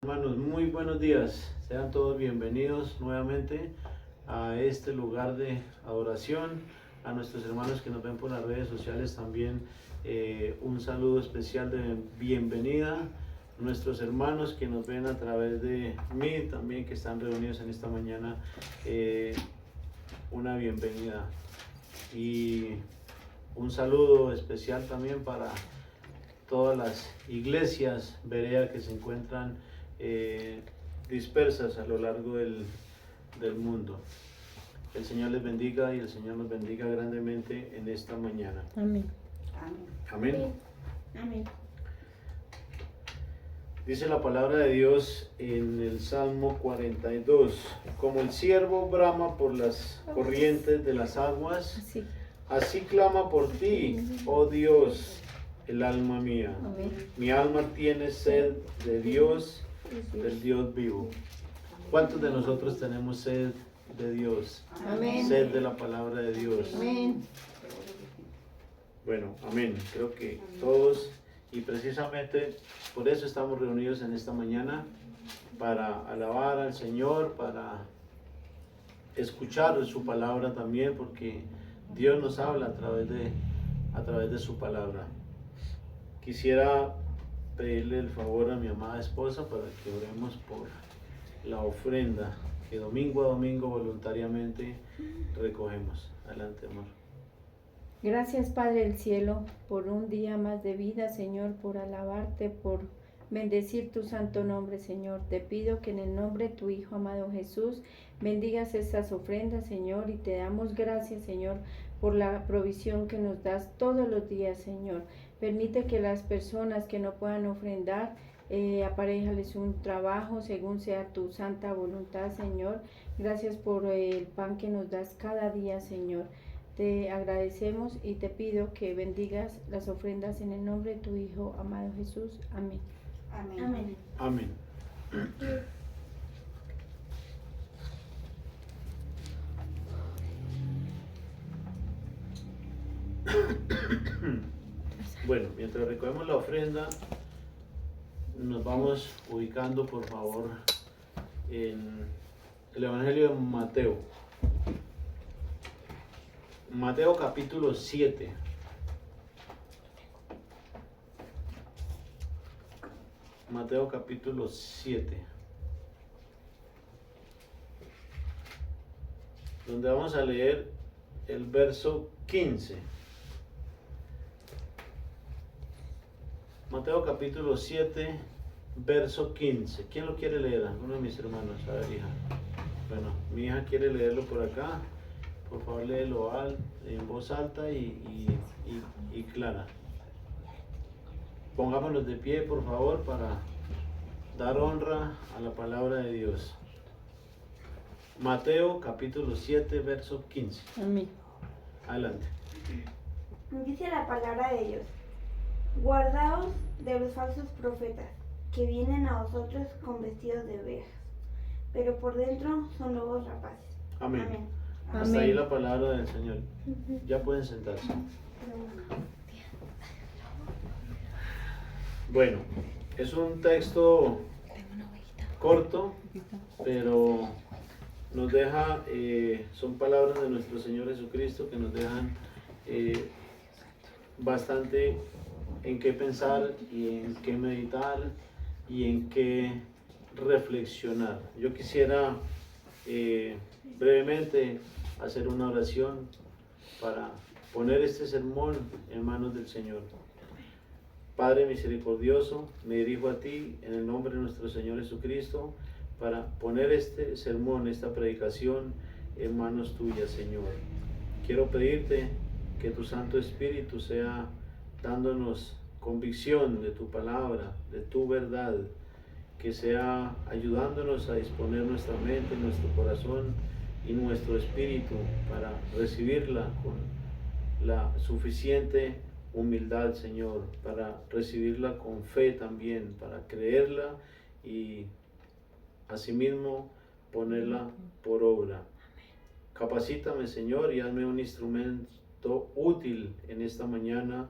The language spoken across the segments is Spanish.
Hermanos, muy buenos días. Sean todos bienvenidos nuevamente a este lugar de adoración. A nuestros hermanos que nos ven por las redes sociales también un saludo especial de bienvenida. Nuestros hermanos que nos ven a través de mí también que están reunidos en esta mañana, una bienvenida. Y un saludo especial también para todas las iglesias Berea que se encuentran dispersas a lo largo del mundo. El Señor les bendiga y el Señor nos bendiga grandemente en esta mañana. Amén. Amén. Amén. Dice la palabra de Dios en el Salmo 42: como el ciervo brama por las corrientes de las aguas, así clama por ti, oh Dios, el alma mía. Amén. Mi alma tiene sed de Dios, del Dios vivo. ¿Cuántos de nosotros tenemos sed de Dios? Amén. Sed de la palabra de Dios. Amén. Bueno, amén. Creo que todos, y precisamente por eso estamos reunidos en esta mañana, para alabar al Señor, para escuchar su palabra también, porque Dios nos habla a través de su palabra. Quisiera pedirle el favor a mi amada esposa para que oremos por la ofrenda que domingo a domingo voluntariamente recogemos. Adelante, amor. Gracias, Padre del cielo, por un día más de vida, Señor, por alabarte, por bendecir tu santo nombre, Señor. Te pido que en el nombre de tu Hijo amado Jesús bendigas estas ofrendas, Señor, y te damos gracias, Señor, por la provisión que nos das todos los días, Señor. Permite que las personas que no puedan ofrendar, aparéjales un trabajo según sea tu santa voluntad, Señor. Gracias por el pan que nos das cada día, Señor. Te agradecemos y te pido que bendigas las ofrendas en el nombre de tu Hijo amado Jesús. Amén. Amén. Amén. Bueno, mientras recogemos la ofrenda, nos vamos ubicando, por favor, en el Evangelio de Mateo. Mateo capítulo 7. Mateo capítulo 7. Donde vamos a leer el verso 15. Mateo capítulo 7, verso 15. ¿Quién lo quiere leer? Alguno de mis hermanos. A ver, hija. Bueno, mi hija quiere leerlo por acá. Por favor, léelo en voz alta y clara. Pongámonos de pie, por favor, para dar honra a la palabra de Dios. Mateo capítulo 7, verso 15. Amén. Adelante. Dice la palabra de Dios: guardaos de los falsos profetas, que vienen a vosotros con vestidos de ovejas, pero por dentro son lobos rapaces. Amén. Amén. Hasta Amén. ahí la palabra del Señor. Ya pueden sentarse. Bueno, es un texto corto, pero nos deja, son palabras de nuestro Señor Jesucristo que nos dejan bastante en qué pensar y en qué meditar y en qué reflexionar. Yo quisiera brevemente hacer una oración para poner este sermón en manos del Señor. Padre misericordioso, me dirijo a ti en el nombre de nuestro Señor Jesucristo para poner este sermón, esta predicación en manos tuyas, Señor. Quiero pedirte que tu Santo Espíritu sea dándonos convicción de tu palabra, de tu verdad, que sea ayudándonos a disponer nuestra mente, nuestro corazón y nuestro espíritu para recibirla con la suficiente humildad, Señor, para recibirla con fe también, para creerla y asimismo ponerla por obra. Capacítame, Señor, y hazme un instrumento útil en esta mañana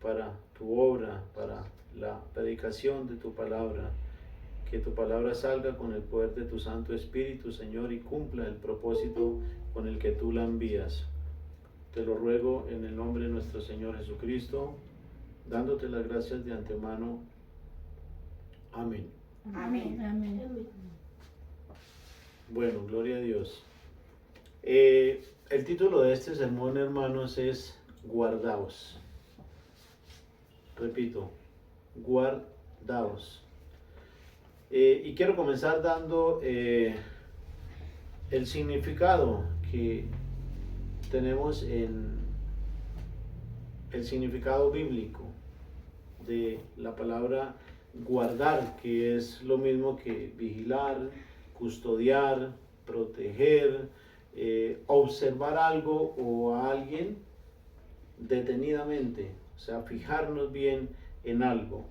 para tu obra, para la predicación de tu palabra. que tu palabra salga con el poder de tu Santo Espíritu, Señor, y cumpla el propósito con el que tú la envías. Te lo ruego en el nombre de nuestro Señor Jesucristo, dándote las gracias de antemano. Amén. Amén. Amén. Bueno, gloria a Dios. El título de este sermón, hermanos, es Guardaos. Repito, guardaos. Y quiero comenzar dando el significado que tenemos en el significado bíblico de la palabra guardar, que es lo mismo que vigilar, custodiar, proteger, observar algo o a alguien detenidamente, o sea, fijarnos bien en algo,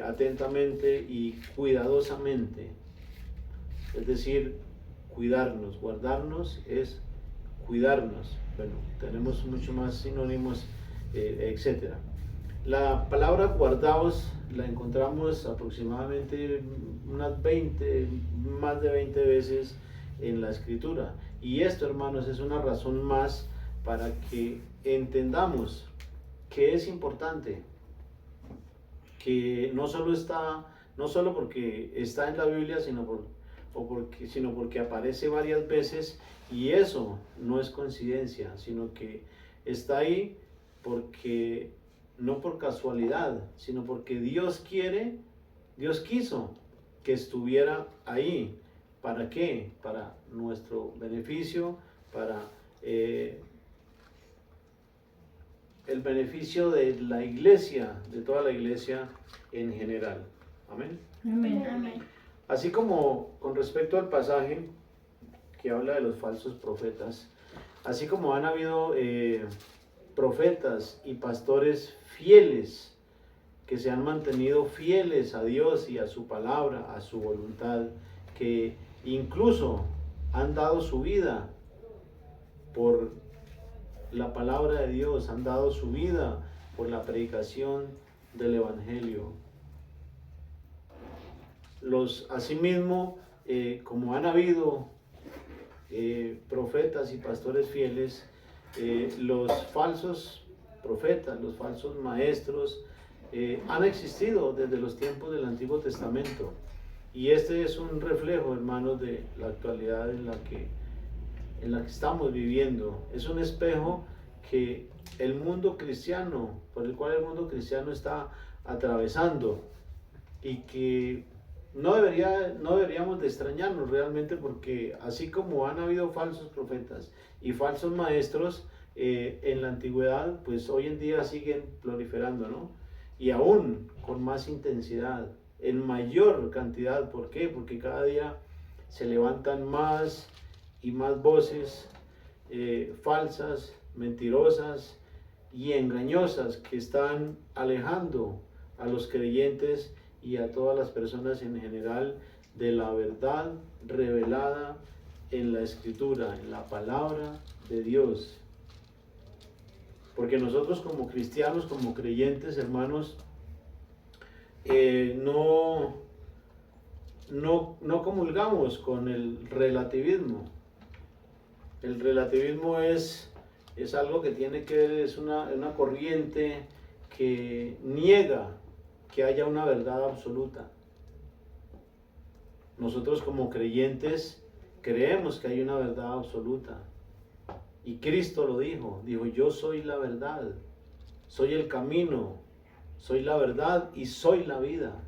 atentamente y cuidadosamente, es decir, cuidarnos. Guardarnos es cuidarnos. Bueno, tenemos mucho más sinónimos, etcétera. La palabra guardaos la encontramos aproximadamente unas 20, más de 20 veces en la Escritura. Y esto, hermanos, es una razón más para que entendamos que es importante, que no solo porque está en la Biblia, sino porque aparece varias veces, y eso no es coincidencia, sino que está ahí porque no por casualidad, sino porque Dios quiso que estuviera ahí. ¿Para qué? Para nuestro beneficio, para el beneficio de la iglesia, de toda la iglesia en general. Amén. Amén. Amén. Así como con respecto al pasaje que habla de los falsos profetas, así como han habido profetas y pastores fieles que se han mantenido fieles a Dios y a su palabra, a su voluntad, que incluso han dado su vida por la palabra de Dios, han dado su vida por la predicación del Evangelio. Asimismo, como han habido profetas y pastores fieles, los falsos profetas, los falsos maestros, han existido desde los tiempos del Antiguo Testamento. Y este es un reflejo, hermanos, de la actualidad en la que estamos viviendo. Es un espejo que el mundo cristiano, por el cual el mundo cristiano está atravesando, y que no deberíamos de extrañarnos realmente, porque así como han habido falsos profetas y falsos maestros en la antigüedad, pues hoy en día siguen proliferando, ¿no? Y aún con más intensidad, en mayor cantidad. ¿Por qué? Porque cada día se levantan más y más voces falsas, mentirosas y engañosas, que están alejando a los creyentes y a todas las personas en general de la verdad revelada en la Escritura, en la palabra de Dios. Porque nosotros como cristianos, como creyentes, hermanos, no comulgamos con el relativismo. El relativismo es algo que tiene que ver, es una corriente que niega que haya una verdad absoluta. Nosotros como creyentes creemos que hay una verdad absoluta. Y Cristo lo dijo, yo soy la verdad, soy el camino, soy la verdad y soy la vida.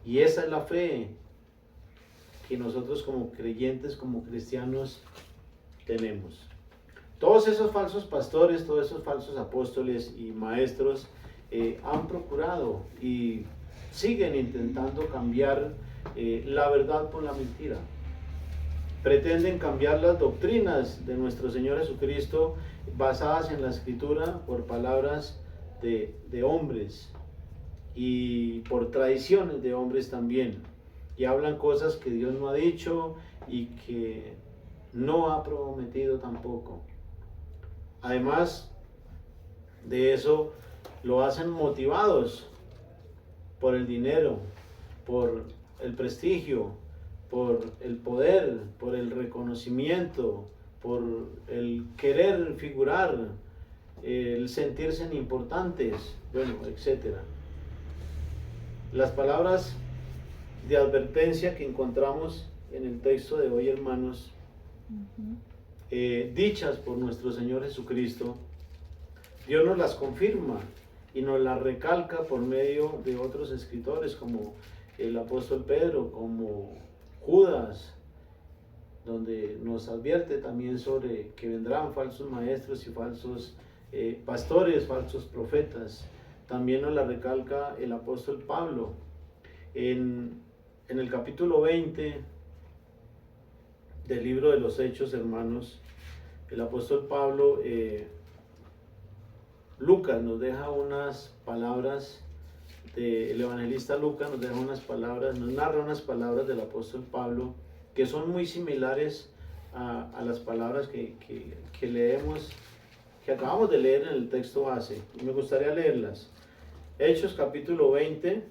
Y esa es la fe que nosotros como creyentes, como cristianos, tenemos. Todos esos falsos pastores, todos esos falsos apóstoles y maestros han procurado y siguen intentando cambiar la verdad por la mentira. Pretenden cambiar las doctrinas de nuestro Señor Jesucristo basadas en la Escritura por palabras de hombres y por tradiciones de hombres también. Y hablan cosas que Dios no ha dicho y que no ha prometido tampoco. Además de eso, lo hacen motivados por el dinero, por el prestigio, por el poder, por el reconocimiento, por el querer figurar, el sentirse importantes, bueno, etc. Las palabras de advertencia que encontramos en el texto de hoy, hermanos, dichas por nuestro Señor Jesucristo, Dios nos las confirma y nos las recalca por medio de otros escritores como el apóstol Pedro, como Judas, donde nos advierte también sobre que vendrán falsos maestros y falsos pastores, falsos profetas. También nos la recalca el apóstol Pablo en el capítulo 20 del libro de los Hechos, hermanos. El apóstol Pablo, Lucas nos deja unas palabras, el evangelista Lucas nos deja unas palabras, nos narra unas palabras del apóstol Pablo que son muy similares a las palabras que leemos, que acabamos de leer en el texto base. Y me gustaría leerlas. Hechos capítulo 20,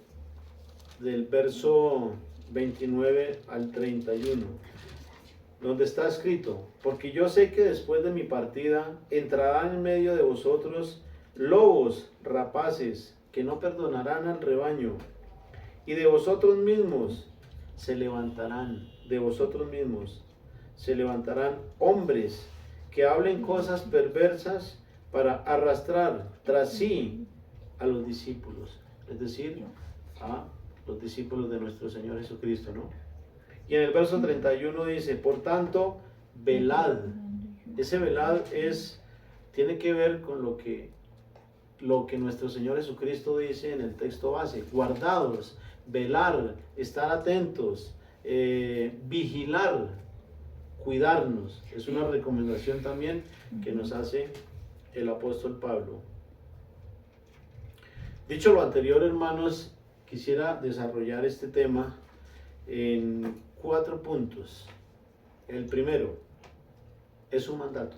del verso 29 al 31, donde está escrito: porque yo sé que después de mi partida entrarán en medio de vosotros lobos rapaces que no perdonarán al rebaño, y de vosotros mismos se levantarán hombres que hablen cosas perversas para arrastrar tras sí a los discípulos, es decir, a los discípulos de nuestro Señor Jesucristo, ¿no? Y en el verso 31 dice: por tanto, velad. Ese velad tiene que ver con lo que nuestro Señor Jesucristo dice en el texto base: guardados, velar, estar atentos, vigilar, cuidarnos. Es una recomendación también que nos hace el apóstol Pablo. Dicho lo anterior, hermanos, quisiera desarrollar este tema en 4 puntos. El primero es un mandato.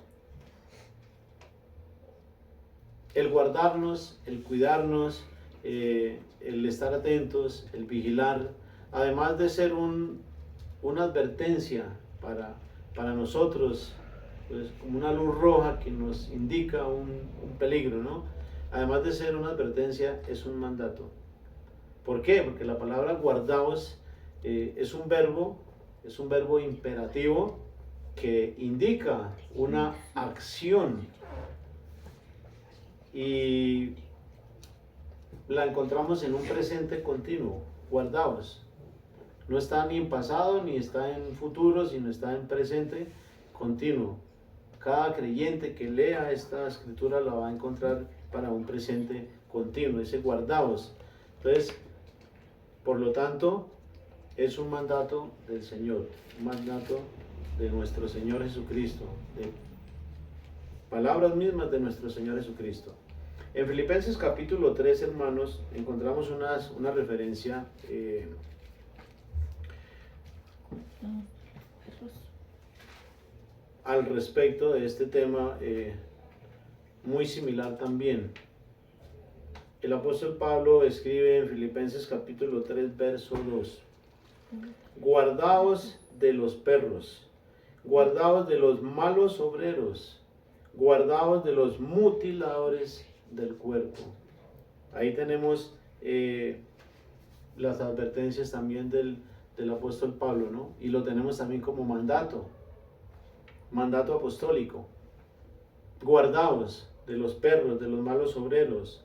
El guardarnos, el cuidarnos, el estar atentos, el vigilar, además de ser una advertencia para nosotros, pues, como una luz roja que nos indica un peligro, ¿no? Además de ser una advertencia, es un mandato. ¿Por qué? Porque la palabra guardaos es un verbo imperativo que indica una acción, y la encontramos en un presente continuo. Guardaos. No está ni en pasado ni está en futuro, sino está en presente continuo. Cada creyente que lea esta escritura la va a encontrar para un presente continuo, ese guardaos. Entonces, por lo tanto, es un mandato del Señor, un mandato de nuestro Señor Jesucristo, de palabras mismas de nuestro Señor Jesucristo. En Filipenses capítulo 3, hermanos, encontramos una referencia al respecto de este tema, muy similar también. El apóstol Pablo escribe en Filipenses capítulo 3, verso 2: guardaos de los perros, guardaos de los malos obreros, guardaos de los mutiladores del cuerpo. Ahí tenemos las advertencias también del apóstol Pablo, ¿no? Y lo tenemos también como mandato apostólico. Guardaos de los perros, de los malos obreros,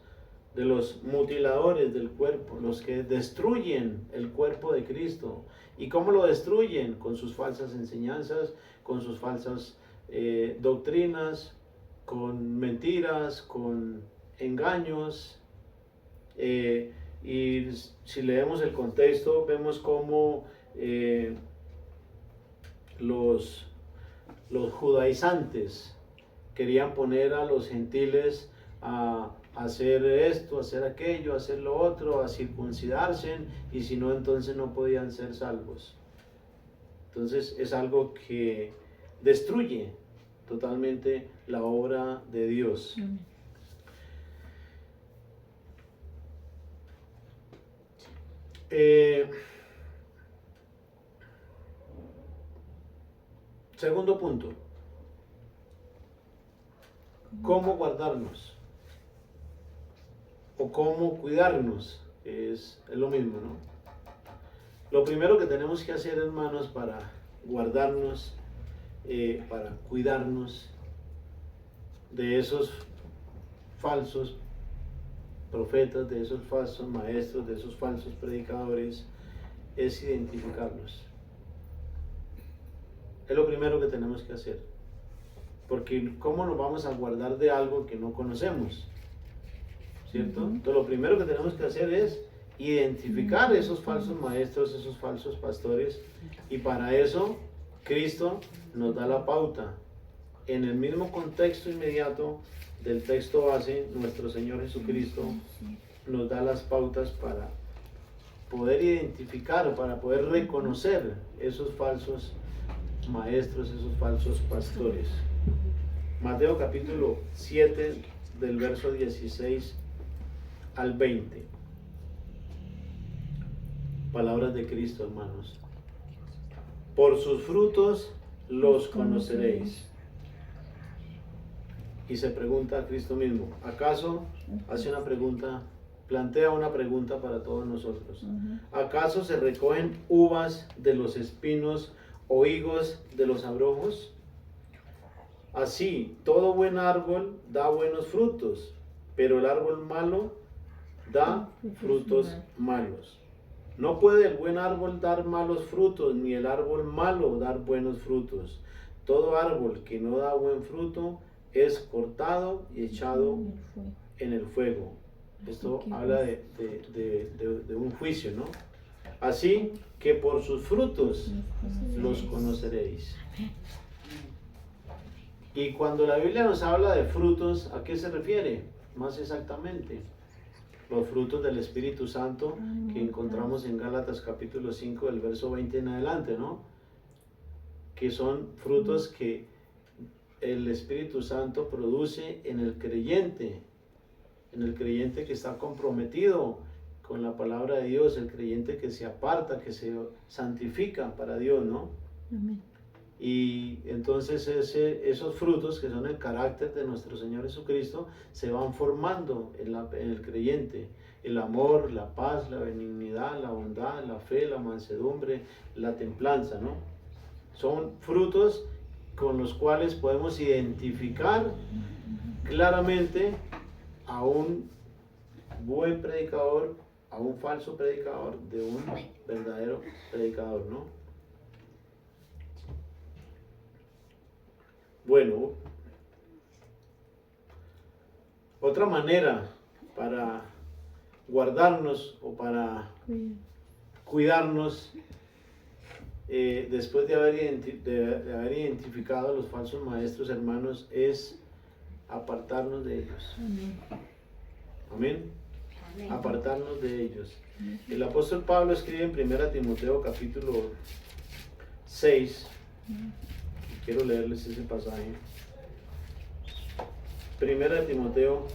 de los mutiladores del cuerpo, los que destruyen el cuerpo de Cristo. ¿Y cómo lo destruyen? Con sus falsas enseñanzas, con sus falsas doctrinas, con mentiras, con engaños. Y si leemos el contexto, vemos cómo los judaizantes querían poner a los gentiles a hacer esto, hacer aquello, hacer lo otro, a circuncidarse, y si no, entonces no podían ser salvos. Entonces es algo que destruye totalmente la obra de Dios. Segundo punto, ¿cómo guardarnos? O cómo cuidarnos, es lo mismo, ¿no? Lo primero que tenemos que hacer, hermanos, para guardarnos, para cuidarnos de esos falsos profetas, de esos falsos maestros, de esos falsos predicadores, es identificarlos. Es lo primero que tenemos que hacer. Porque ¿cómo nos vamos a guardar de algo que no conocemos? ¿Cierto? Entonces lo primero que tenemos que hacer es identificar esos falsos maestros, esos falsos pastores, y para eso Cristo nos da la pauta. En el mismo contexto inmediato del texto base, nuestro Señor Jesucristo nos da las pautas para poder identificar, para poder reconocer esos falsos maestros, esos falsos pastores. Mateo capítulo 7 del verso 16 al 20. Palabras de Cristo, hermanos. Por sus frutos los conoceréis. Y se pregunta a Cristo mismo, ¿acaso hace una pregunta, plantea una pregunta para todos nosotros? ¿Acaso se recogen uvas de los espinos o higos de los abrojos? Así, todo buen árbol da buenos frutos, pero el árbol malo da frutos malos. No puede el buen árbol dar malos frutos, ni el árbol malo dar buenos frutos. Todo árbol que no da buen fruto es cortado y echado en el fuego. Esto habla de un juicio, ¿no? Así que por sus frutos los conoceréis. Y cuando la Biblia nos habla de frutos, ¿a qué se refiere? Más exactamente, los frutos del Espíritu Santo que encontramos en Gálatas capítulo 5 del verso 20 en adelante, ¿no? Que son frutos que el Espíritu Santo produce en el creyente que está comprometido con la palabra de Dios, el creyente que se aparta, que se santifica para Dios, ¿no? Amén. Y entonces esos frutos, que son el carácter de nuestro Señor Jesucristo, se van formando en el creyente. El amor, la paz, la benignidad, la bondad, la fe, la mansedumbre, la templanza, ¿no? Son frutos con los cuales podemos identificar claramente a un buen predicador, a un falso predicador, de un verdadero predicador, ¿no? Bueno, otra manera para guardarnos o para cuidarnos después de haber identificado a los falsos maestros, hermanos, es apartarnos de ellos. Amén. Apartarnos de ellos. El apóstol Pablo escribe en 1 Timoteo capítulo 6. Quiero leerles ese pasaje. 1 Timoteo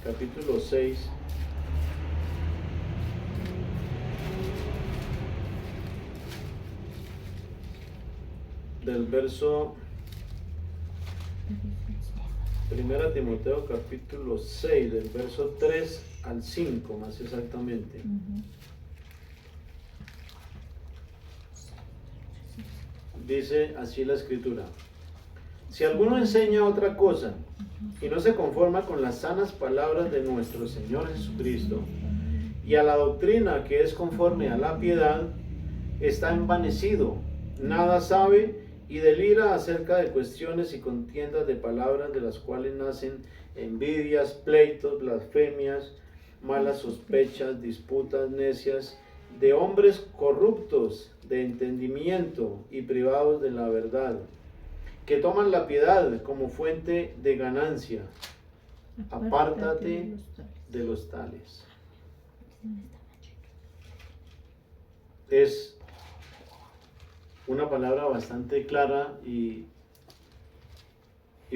capítulo 6. Del verso 1 Timoteo capítulo 6, del verso 3 al 5, más exactamente. Dice así la escritura: si alguno enseña otra cosa y no se conforma con las sanas palabras de nuestro Señor Jesucristo y a la doctrina que es conforme a la piedad, está envanecido, nada sabe y delira acerca de cuestiones y contiendas de palabras, de las cuales nacen envidias, pleitos, blasfemias, malas sospechas, disputas necias, de hombres corruptos de entendimiento y privados de la verdad, que toman la piedad como fuente de ganancia. Apártate de los tales. Es una palabra bastante clara y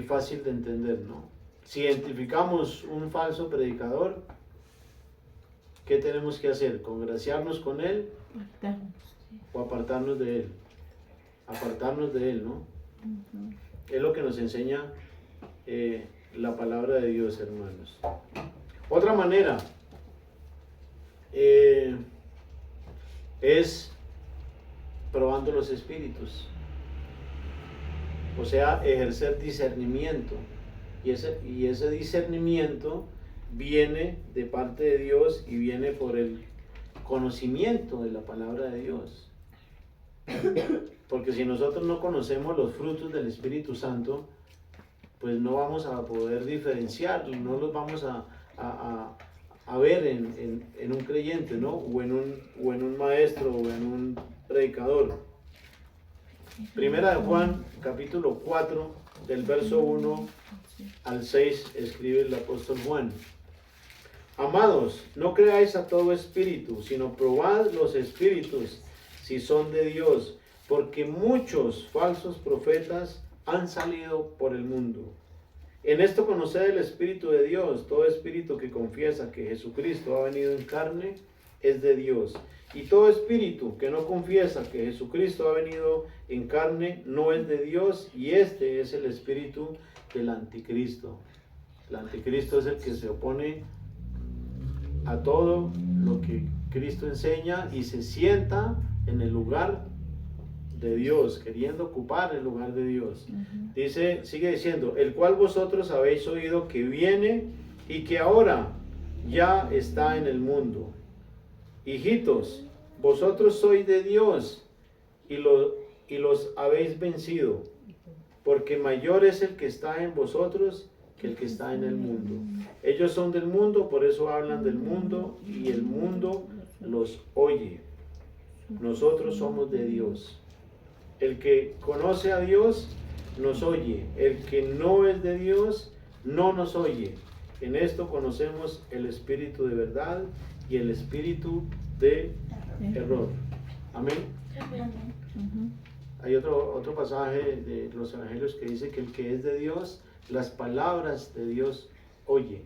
fácil de entender, ¿no? Si identificamos un falso predicador, ¿qué tenemos que hacer? ¿Congraciarnos con Él o apartarnos de Él? Apartarnos de Él, ¿no? Es lo que nos enseña la palabra de Dios, hermanos. Otra manera es probando los espíritus, o sea, ejercer discernimiento, y ese discernimiento viene de parte de Dios y viene por el conocimiento de la palabra de Dios. Porque si nosotros no conocemos los frutos del Espíritu Santo, pues no vamos a poder diferenciar, no los vamos a ver en un creyente, ¿no? O en un maestro o en un predicador. Primera de Juan, capítulo 4, del verso 1 al 6, escribe el apóstol Juan. Amados, no creáis a todo espíritu, sino probad los espíritus si son de Dios, porque muchos falsos profetas han salido por el mundo. En esto conoced el Espíritu de Dios. Todo espíritu que confiesa que Jesucristo ha venido en carne es de Dios. Y todo espíritu que no confiesa que Jesucristo ha venido en carne no es de Dios, y este es el espíritu del anticristo. El anticristo es el que se opone a todo lo que Cristo enseña y se sienta en el lugar de Dios, queriendo ocupar el lugar de Dios. Dice, sigue diciendo, el cual vosotros habéis oído que viene y que ahora ya está en el mundo. Hijitos, vosotros sois de Dios y los habéis vencido, porque mayor es el que está en vosotros que el que está en el mundo. Ellos son del mundo, por eso hablan del mundo, y el mundo los oye. Nosotros somos de Dios. El que conoce a Dios nos oye. El que no es de Dios no nos oye. En esto conocemos el espíritu de verdad y el espíritu de error. Amén. Hay otro pasaje de los evangelios que dice que el que es de Dios, las palabras de Dios oye.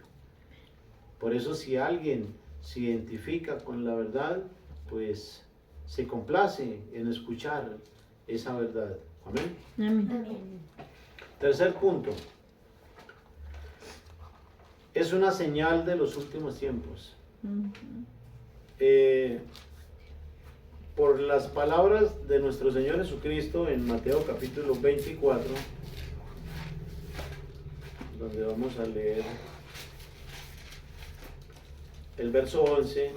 Por eso si alguien se identifica con la verdad, pues se complace en escuchar esa verdad. Amén. Amén. Tercer punto. Es una señal de los últimos tiempos. Por las palabras de nuestro Señor Jesucristo en Mateo capítulo 24, donde vamos a leer el verso 11,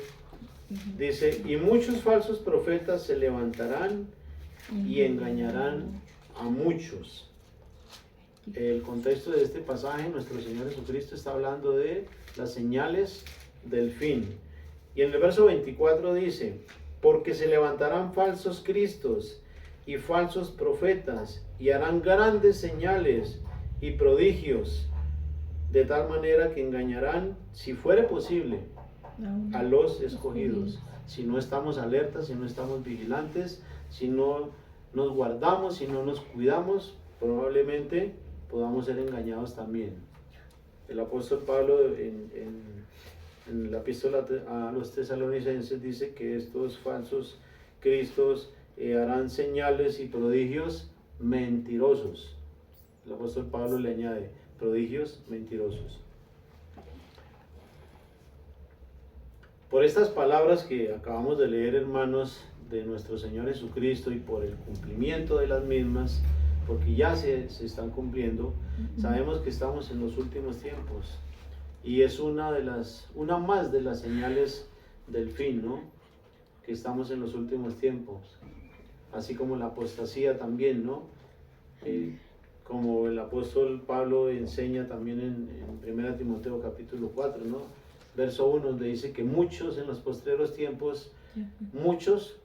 dice, y muchos falsos profetas se levantarán y engañarán a muchos. El contexto de este pasaje, nuestro Señor Jesucristo está hablando de las señales del fin. Y en el verso 24 dice, porque se levantarán falsos cristos y falsos profetas y harán grandes señales y prodigios, de tal manera que engañarán, si fuere posible, a los escogidos. Si no estamos alertas, si no estamos vigilantes, si no nos guardamos, si no nos cuidamos, probablemente podamos ser engañados también. El apóstol Pablo en la epístola a los tesalonicenses dice que estos falsos cristos harán señales y prodigios mentirosos. El apóstol Pablo le añade, prodigios mentirosos. Por estas palabras que acabamos de leer, hermanos, de nuestro Señor Jesucristo, y por el cumplimiento de las mismas, porque ya se están cumpliendo, sabemos que estamos en los últimos tiempos, y es una más de las señales del fin, ¿no? Que estamos en los últimos tiempos, así como la apostasía también, ¿no? Como el apóstol Pablo enseña también en 1 Timoteo capítulo 4, ¿no? Verso 1, donde dice que muchos en los postreros tiempos, muchos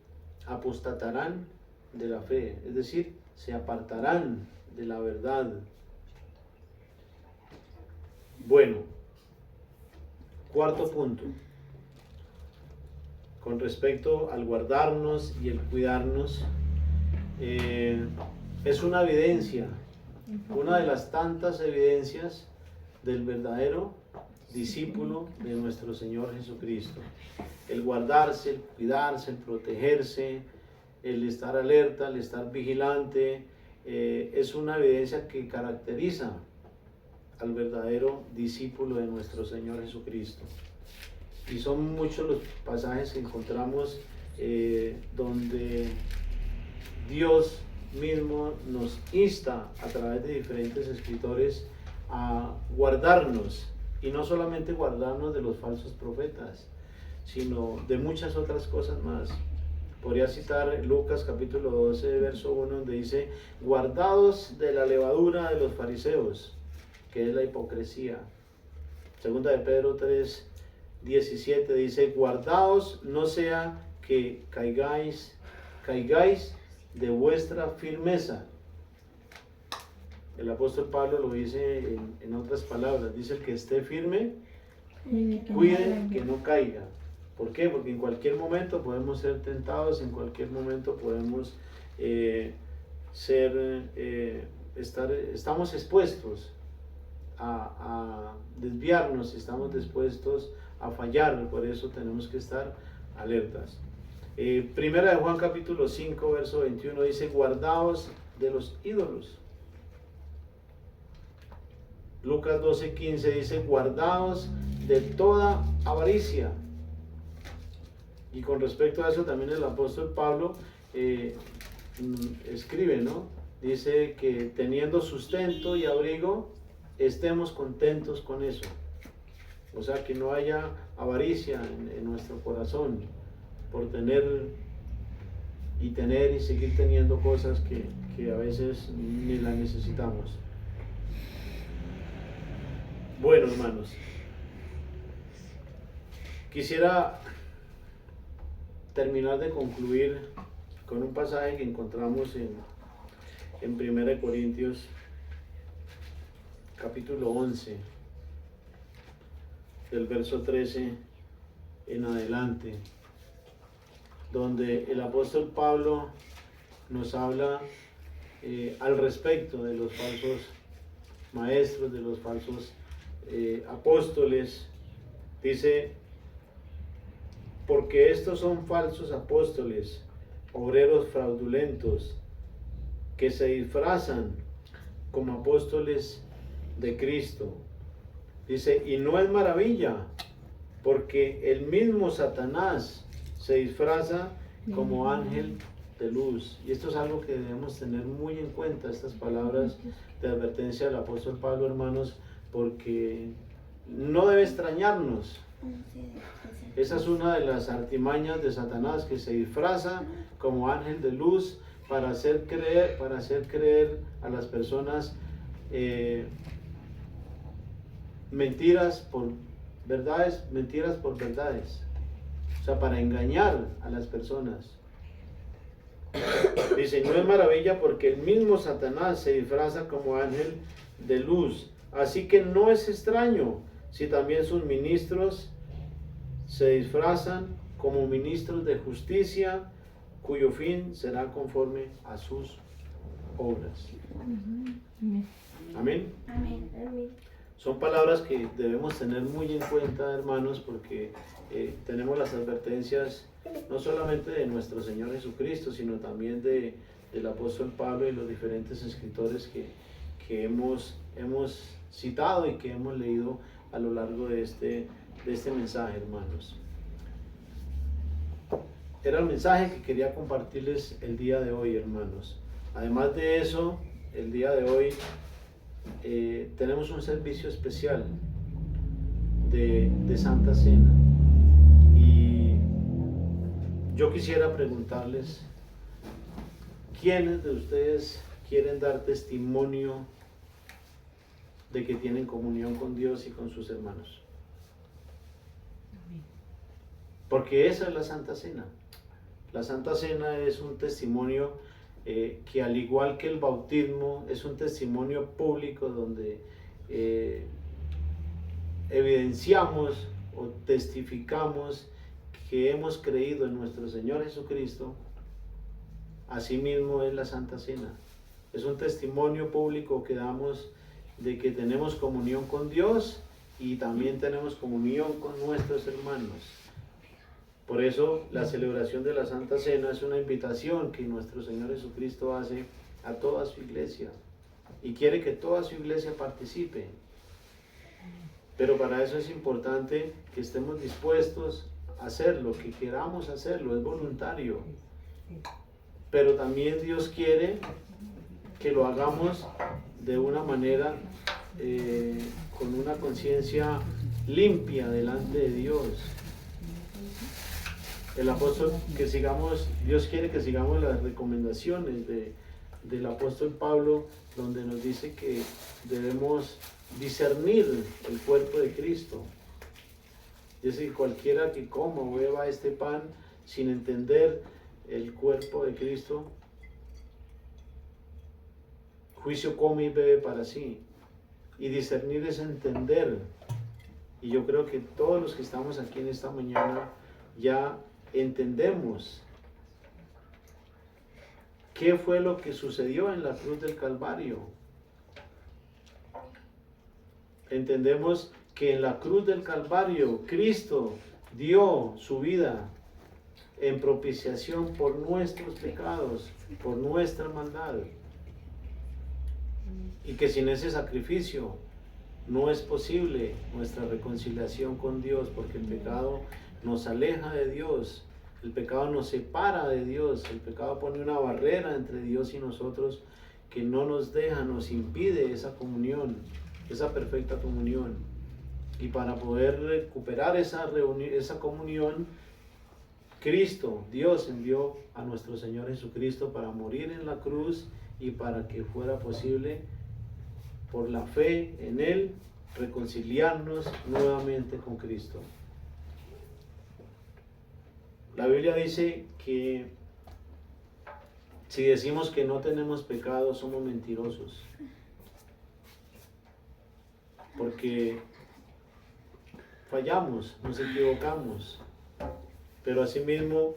apostatarán de la fe, es decir, se apartarán de la verdad. Bueno, cuarto punto, con respecto al guardarnos y el cuidarnos, es una evidencia, una de las tantas evidencias del verdadero discípulo de nuestro Señor Jesucristo. El guardarse, el cuidarse, el protegerse, el estar alerta, el estar vigilante, es una evidencia que caracteriza al verdadero discípulo de nuestro Señor Jesucristo. Y son muchos los pasajes que encontramos donde Dios mismo nos insta a través de diferentes escritores a guardarnos, y no solamente guardarnos de los falsos profetas, sino de muchas otras cosas más. Podría citar Lucas capítulo 12, verso 1, donde dice: guardados de la levadura de los fariseos, que es la hipocresía. Segunda de Pedro 3, 17 dice: guardaos no sea que caigáis de vuestra firmeza. El apóstol Pablo lo dice en otras palabras, dice: el que esté firme, cuide que no caiga. ¿Por qué? Porque en cualquier momento podemos ser tentados, en cualquier momento podemos estamos expuestos a desviarnos, estamos dispuestos a fallar, por eso tenemos que estar alertas. Primera de Juan capítulo 5 verso 21 dice: guardaos de los ídolos. Lucas 12:15 dice: guardaos de toda avaricia. Y con respecto a eso también el apóstol Pablo escribe, ¿no? Dice que teniendo sustento y abrigo, estemos contentos con eso. O sea, que no haya avaricia en nuestro corazón por tener y seguir teniendo cosas que a veces ni las necesitamos. Bueno, hermanos, quisiera terminar de concluir con un pasaje que encontramos en 1 Corintios capítulo 11, del verso 13 en adelante, donde el apóstol Pablo nos habla al respecto de los falsos maestros, de los falsos apóstoles. Dice: porque estos son falsos apóstoles, obreros fraudulentos, que se disfrazan como apóstoles de Cristo. Dice: y no es maravilla, porque el mismo Satanás se disfraza como ángel de luz. Y esto es algo que debemos tener muy en cuenta, estas palabras de advertencia del apóstol Pablo, hermanos, porque no debe extrañarnos. Esa es una de las artimañas de Satanás, que se disfraza como ángel de luz para hacer creer a las personas mentiras por verdades. O sea, para engañar a las personas. Dice: no es maravilla, porque el mismo Satanás se disfraza como ángel de luz. Así que no es extraño si también sus ministros se disfrazan como ministros de justicia, cuyo fin será conforme a sus obras. Amén. Amén. Son palabras que debemos tener muy en cuenta, hermanos, porque tenemos las advertencias no solamente de nuestro Señor Jesucristo, sino también del apóstol Pablo y los diferentes escritores que hemos citado y que hemos leído a lo largo de este mensaje, hermanos. Era el mensaje que quería compartirles el día de hoy, hermanos. Además de eso, el día de hoy tenemos un servicio especial de Santa Cena. Y yo quisiera preguntarles: ¿quiénes de ustedes quieren dar testimonio de que tienen comunión con Dios y con sus hermanos? Porque esa es la Santa Cena. La Santa Cena es un testimonio que, al igual que el bautismo, es un testimonio público donde evidenciamos o testificamos que hemos creído en nuestro Señor Jesucristo. Asimismo es la Santa Cena. Es un testimonio público que damos de que tenemos comunión con Dios y también tenemos comunión con nuestros hermanos. Por eso la celebración de la Santa Cena es una invitación que nuestro Señor Jesucristo hace a toda su iglesia y quiere que toda su iglesia participe. Pero para eso es importante que estemos dispuestos a hacerlo, que queramos hacerlo, es voluntario. Pero también Dios quiere que lo hagamos de una manera con una conciencia limpia delante de Dios. El apóstol, Dios quiere que sigamos las recomendaciones del apóstol Pablo, donde nos dice que debemos discernir el cuerpo de Cristo. Es decir, cualquiera que coma o beba este pan sin entender el cuerpo de Cristo, juicio come y bebe para sí. Y discernir es entender. Y yo creo que todos los que estamos aquí en esta mañana ya entendemos qué fue lo que sucedió en la cruz del Calvario. Entendemos que en la cruz del Calvario Cristo dio su vida en propiciación por nuestros pecados, por nuestra maldad. Y que sin ese sacrificio no es posible nuestra reconciliación con Dios, porque el pecado nos aleja de Dios, el pecado nos separa de Dios, el pecado pone una barrera entre Dios y nosotros que no nos deja, nos impide esa comunión, esa perfecta comunión. Y para poder recuperar esa comunión, Cristo, Dios envió a nuestro Señor Jesucristo para morir en la cruz y para que fuera posible, por la fe en Él, reconciliarnos nuevamente con Cristo. La Biblia dice que si decimos que no tenemos pecado, somos mentirosos. Porque fallamos, nos equivocamos. Pero asimismo,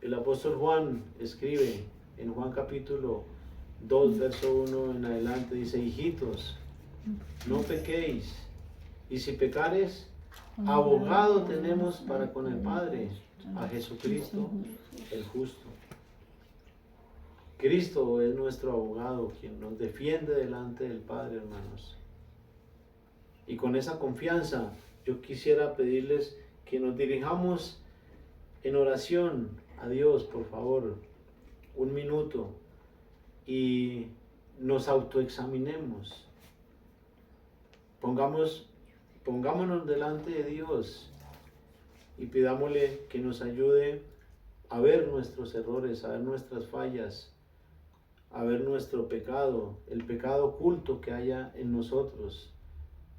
el apóstol Juan escribe en Juan capítulo 2, verso 1 en adelante, dice: hijitos, no pequéis, y si pecares, abogado tenemos para con el Padre, a Jesucristo el justo. Cristo es nuestro abogado, quien nos defiende delante del Padre, hermanos. Y con esa confianza, yo quisiera pedirles que nos dirijamos en oración a Dios, por favor, un minuto, y nos autoexaminemos. Pongámonos delante de Dios y pidámosle que nos ayude a ver nuestros errores, a ver nuestras fallas, a ver nuestro pecado, el pecado oculto que haya en nosotros.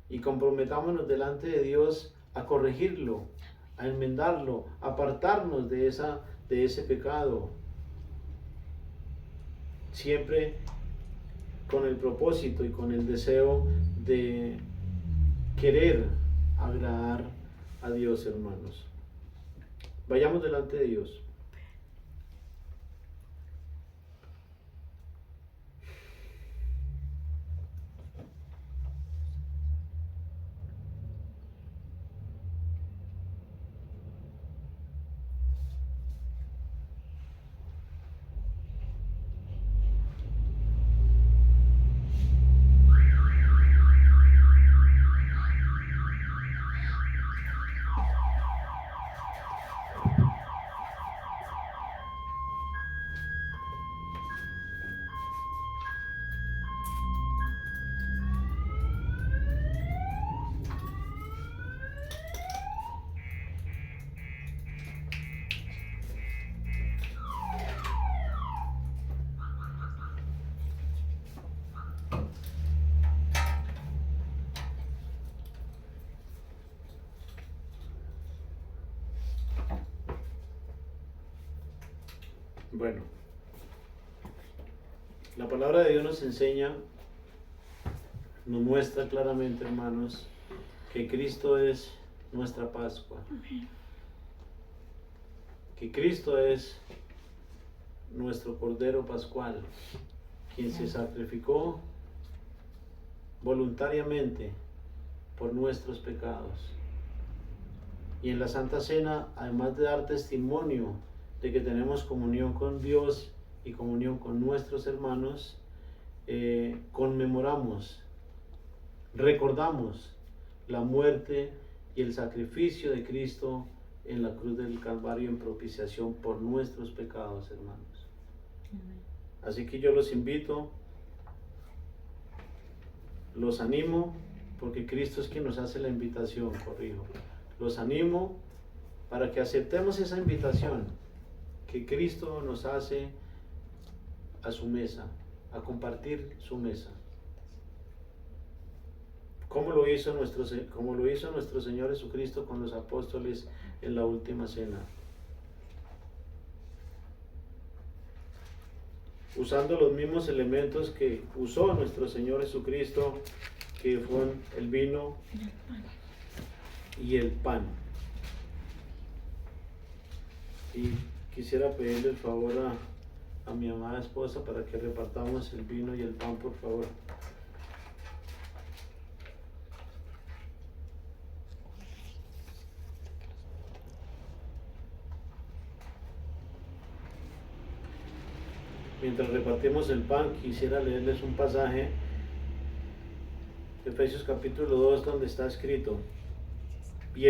Y comprometámonos delante de Dios a corregirlo, a enmendarlo, a apartarnos de ese pecado. Siempre con el propósito y con el deseo de querer agradar a Dios, hermanos. Vayamos delante de Dios. Bueno, la palabra de Dios nos enseña, nos muestra claramente, hermanos, que Cristo es nuestra Pascua. Que Cristo es nuestro Cordero Pascual, quien se sacrificó voluntariamente por nuestros pecados. Y en la Santa Cena, además de dar testimonio de que tenemos comunión con Dios y comunión con nuestros hermanos, conmemoramos, recordamos la muerte y el sacrificio de Cristo en la cruz del Calvario en propiciación por nuestros pecados, hermanos. Así que yo los invito, los animo, porque Cristo es quien nos hace la invitación, corrijo. Los animo para que aceptemos esa invitación que Cristo nos hace a su mesa, a compartir su mesa. Como lo hizo nuestro Señor Jesucristo con los apóstoles en la última cena. Usando los mismos elementos que usó nuestro Señor Jesucristo, que fueron el vino y el pan. Y quisiera pedirle el favor a mi amada esposa para que repartamos el vino y el pan, por favor. Mientras repartimos el pan, quisiera leerles un pasaje, Efesios capítulo 2, donde está escrito: y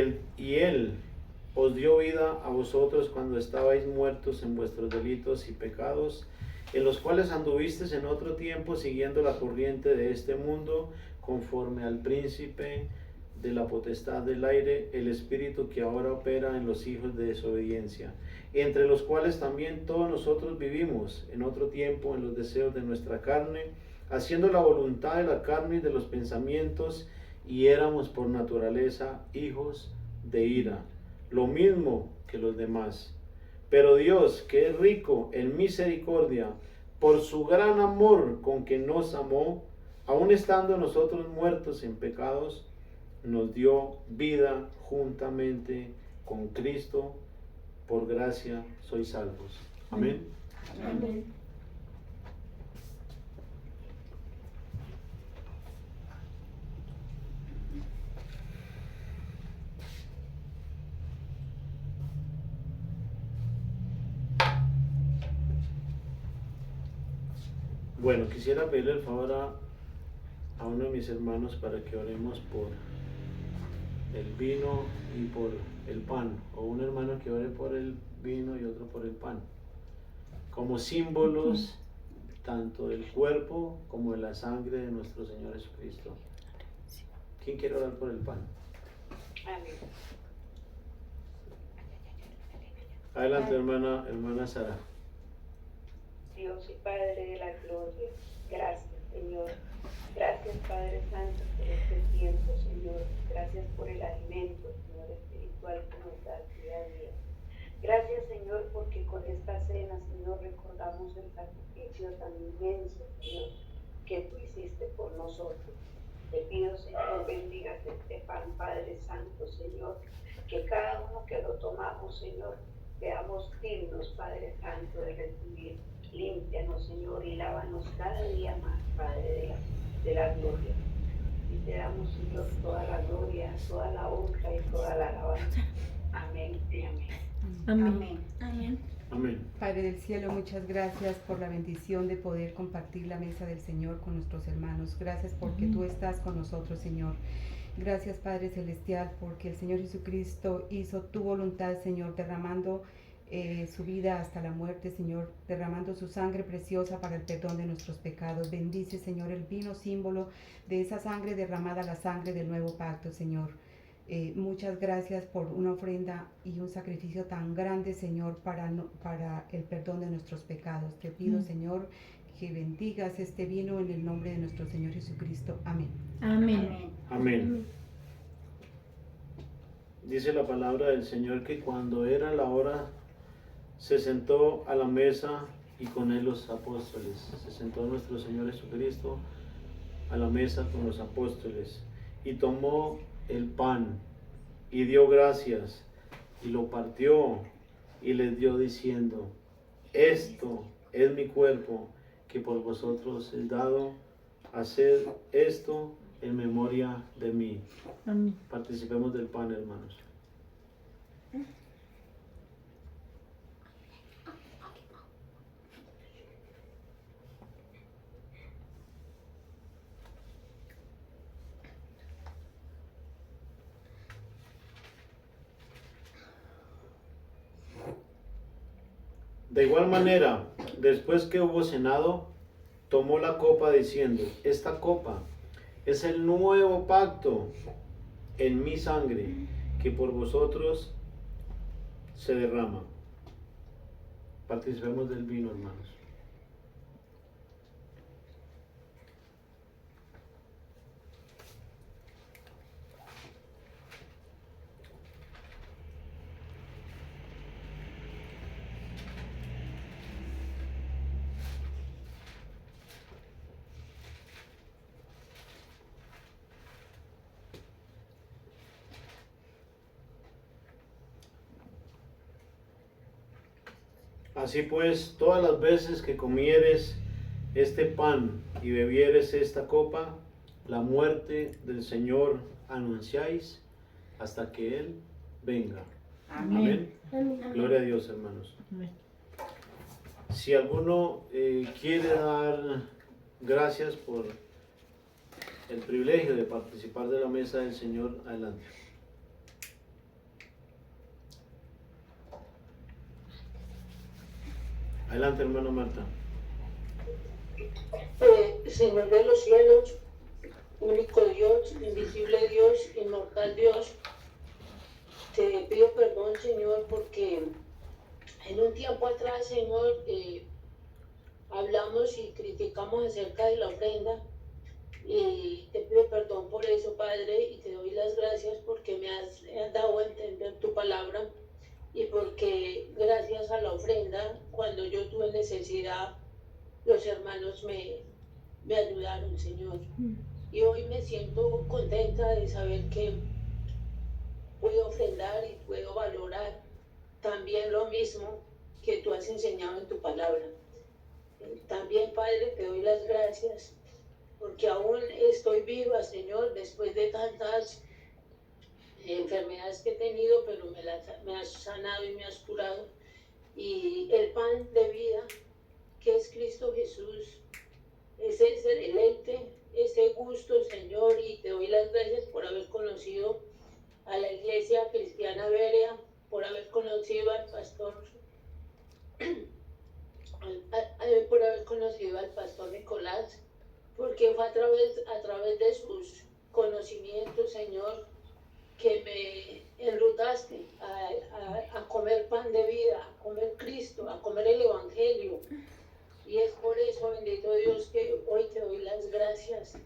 él os dio vida a vosotros cuando estabais muertos en vuestros delitos y pecados, en los cuales anduvisteis en otro tiempo siguiendo la corriente de este mundo, conforme al príncipe de la potestad del aire, el espíritu que ahora opera en los hijos de desobediencia, entre los cuales también todos nosotros vivimos en otro tiempo en los deseos de nuestra carne, haciendo la voluntad de la carne y de los pensamientos, y éramos por naturaleza hijos de ira, lo mismo que los demás. Pero Dios, que es rico en misericordia, por su gran amor con que nos amó, aun estando nosotros muertos en pecados, nos dio vida juntamente con Cristo. Por gracia sois salvos. Amén. Amén. Bueno, quisiera pedirle el favor a uno de mis hermanos para que oremos por el vino y por el pan, o un hermano que ore por el vino y otro por el pan, como símbolos tanto del cuerpo como de la sangre de nuestro Señor Jesucristo. ¿Quién quiere orar por el pan? Amén. Adelante, hermana Sara. Dios y Padre de la gloria, gracias, Señor. Gracias, Padre Santo, por este tiempo, Señor. Gracias por el alimento, Señor, espiritual que nos das día a día. Gracias, Señor, porque con esta cena, Señor, recordamos el sacrificio tan inmenso, Señor, que tú hiciste por nosotros. Te pido, Señor, bendigas este pan, Padre Santo, Señor, que cada uno que lo tomamos, Señor, seamos dignos, Padre Santo, de recibir. Límpianos, Señor, y lávanos cada día más, Padre de la gloria. Y te damos, Señor, toda la gloria, toda la honra y toda la alabanza. Amén y amén. Amén. Amén. Amén. Padre del cielo, muchas gracias por la bendición de poder compartir la mesa del Señor con nuestros hermanos. Gracias porque tú estás con nosotros, Señor. Gracias, Padre Celestial, porque el Señor Jesucristo hizo tu voluntad, Señor, derramando su vida hasta la muerte, Señor, derramando su sangre preciosa para el perdón de nuestros pecados. Bendice, Señor, el vino, símbolo de esa sangre derramada, la sangre del nuevo pacto, Señor. Muchas gracias por una ofrenda y un sacrificio tan grande, Señor, para el perdón de nuestros pecados. Te pido, Señor, que bendigas este vino en el nombre de nuestro Señor Jesucristo. Amén. Amén. Amén. Dice la palabra del Señor que cuando era la hora, se sentó a la mesa y con él los apóstoles. Se sentó nuestro Señor Jesucristo a la mesa con los apóstoles y tomó el pan y dio gracias y lo partió y les dio diciendo: esto es mi cuerpo que por vosotros es dado, haced esto en memoria de mí. Amén. Participemos del pan, hermanos. De igual manera, después que hubo cenado, tomó la copa diciendo: esta copa es el nuevo pacto en mi sangre, que por vosotros se derrama. Participemos del vino, hermanos. Así pues, todas las veces que comieres este pan y bebieres esta copa, la muerte del Señor anunciáis hasta que Él venga. Amén. Amén. Gloria a Dios, hermanos. Amén. Si alguno quiere dar gracias por el privilegio de participar de la mesa del Señor, adelante. Adelante, hermano Marta. Señor de los cielos, único Dios, invisible Dios, inmortal Dios, te pido perdón, Señor, porque en un tiempo atrás, Señor, hablamos y criticamos acerca de la ofrenda, y te pido perdón por eso, Padre, y te doy las gracias porque me has dado a entender tu palabra, y porque gracias a la ofrenda, cuando yo tuve necesidad, los hermanos me ayudaron, Señor. Y hoy me siento contenta de saber que puedo ofrendar y puedo valorar también lo mismo que tú has enseñado en tu palabra. También, Padre, te doy las gracias porque aún estoy viva, Señor, después de tantas enfermedades que he tenido, pero me has sanado y me has curado. Y el pan de vida, que es Cristo Jesús, es ese deleite, ese gusto, Señor, y te doy las gracias por haber conocido a la Iglesia Cristiana Berea, por haber conocido al pastor, por haber conocido al pastor Nicolás, porque fue a través de sus conocimientos, Señor, que me enrutaste a comer pan de vida, a comer Cristo, a comer el Evangelio. Y es por eso, bendito Dios, que hoy te doy las gracias,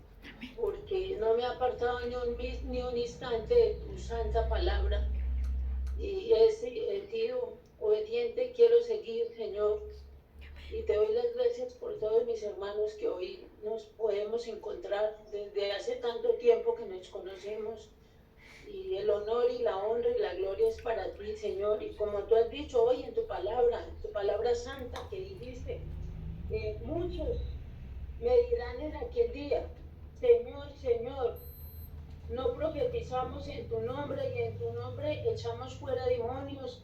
porque no me he apartado ni un instante de tu santa palabra. Y he sido obediente, quiero seguir, Señor. Y te doy las gracias por todos mis hermanos que hoy nos podemos encontrar desde hace tanto tiempo que nos conocemos. Y el honor y la honra y la gloria es para ti, Señor. Y como tú has dicho hoy en tu palabra santa que dijiste, muchos me dirán en aquel día: Señor, Señor, no profetizamos en tu nombre y en tu nombre echamos fuera demonios.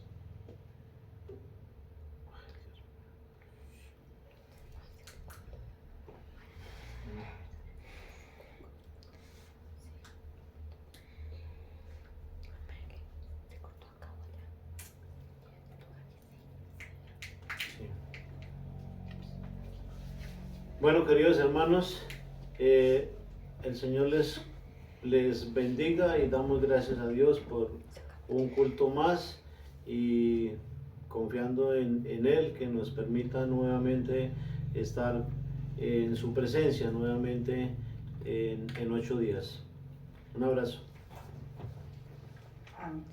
Bueno, queridos hermanos, el Señor les bendiga y damos gracias a Dios por un culto más y confiando en Él que nos permita nuevamente estar en su presencia, nuevamente en 8 días. Un abrazo. Amén.